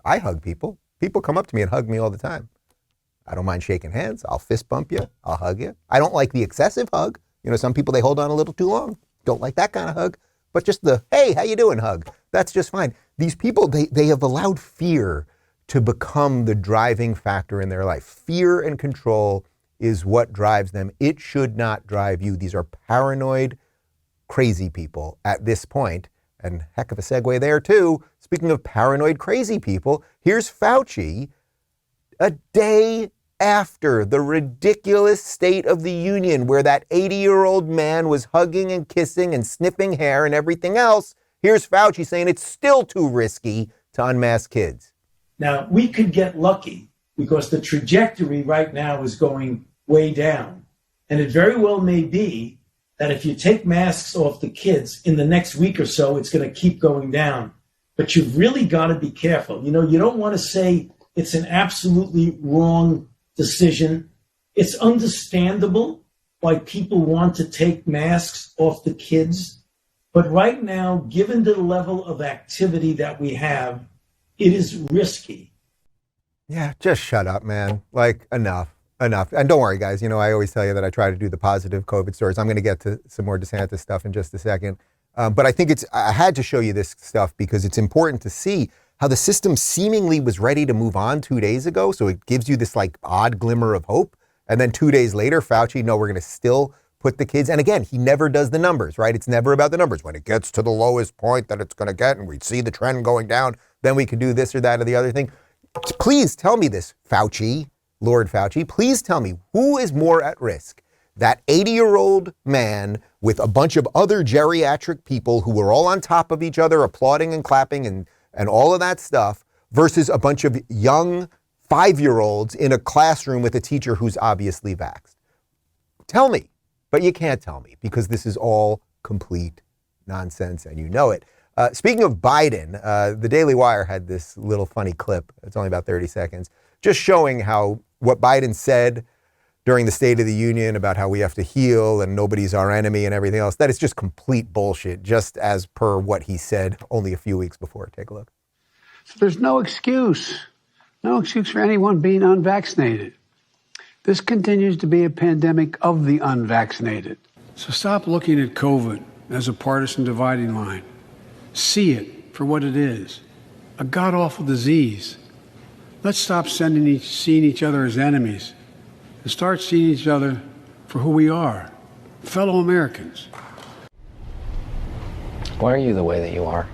I hug people. People come up to me and hug me all the time. I don't mind shaking hands. I'll fist bump you. I'll hug you. I don't like the excessive hug. Some people, they hold on a little too long. Don't like that kind of hug. But just the, hey, how you doing hug, that's just fine. These people, they have allowed fear to become the driving factor in their life. Fear and control is what drives them. It should not drive you. These are paranoid, crazy people at this point. And heck of a segue there too. Speaking of paranoid, crazy people, here's Fauci a day after the ridiculous State of the Union where that 80-year-old man was hugging and kissing and sniffing hair and everything else. Here's Fauci saying it's still too risky to unmask kids. Now, we could get lucky because the trajectory right now is going way down. And it very well may be that if you take masks off the kids in the next week or so, it's going to keep going down. But you've really got to be careful. You don't want to say it's an absolutely wrong decision. It's understandable why people want to take masks off the kids. But right now, given the level of activity that we have, it is risky. Yeah, just shut up, man. Like, enough. And don't worry, guys. I always tell you that I try to do the positive COVID stories. I'm going to get to some more DeSantis stuff in just a second. But I think I had to show you this stuff because it's important to see how the system seemingly was ready to move on 2 days ago. So it gives you this like odd glimmer of hope. And then 2 days later, Fauci, no, we're going to still put the kids. And again, he never does the numbers, right? It's never about the numbers. When it gets to the lowest point that it's going to get and we see the trend going down, then we can do this or that or the other thing. Please tell me this, Fauci, Lord Fauci, please tell me who is more at risk? That 80-year-old man with a bunch of other geriatric people who were all on top of each other, applauding and clapping and all of that stuff, versus a bunch of young 5-year-olds in a classroom with a teacher who's obviously vaxxed. Tell me, but you can't tell me because this is all complete nonsense and you know it. Speaking of Biden, the Daily Wire had this little funny clip. It's only about 30 seconds, just showing how what Biden said during the State of the Union about how we have to heal and nobody's our enemy and everything else, that is just complete bullshit, just as per what he said only a few weeks before. Take a look. So there's no excuse for anyone being unvaccinated. This continues to be a pandemic of the unvaccinated. So stop looking at COVID as a partisan dividing line. See it for what it is, a god-awful disease. Let's stop seeing each other as enemies and start seeing each other for who we are, fellow Americans. Why are you the way that you are?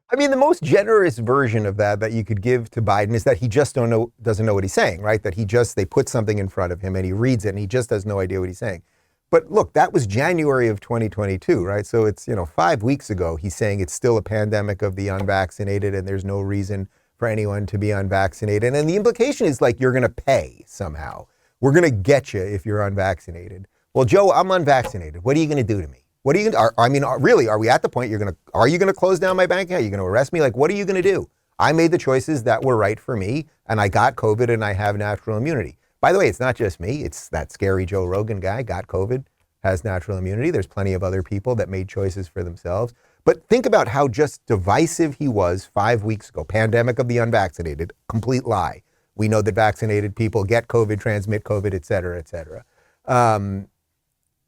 I mean, the most generous version of that you could give to Biden is that he just doesn't know what he's saying, right? That they put something in front of him and he reads it and he just has no idea what he's saying. But look, that was January of 2022, right? So it's, 5 weeks ago, he's saying it's still a pandemic of the unvaccinated and there's no reason for anyone to be unvaccinated. And the implication is like, you're going to pay somehow. We're going to get you if you're unvaccinated. Well, Joe, I'm unvaccinated. What are you going to do to me? What are you going to, really, are we at the point are you going to close down my bank account? Are you going to arrest me? Like, what are you going to do? I made the choices that were right for me and I got COVID and I have natural immunity. By the way, it's not just me. It's that scary Joe Rogan guy, got COVID, has natural immunity. There's plenty of other people that made choices for themselves. But think about how just divisive he was 5 weeks ago. Pandemic of the unvaccinated, complete lie. We know that vaccinated people get COVID, transmit COVID, et cetera, et cetera. And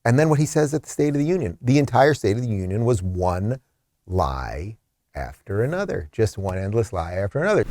then what he says at the State of the Union, the entire State of the Union was one lie after another, just one endless lie after another.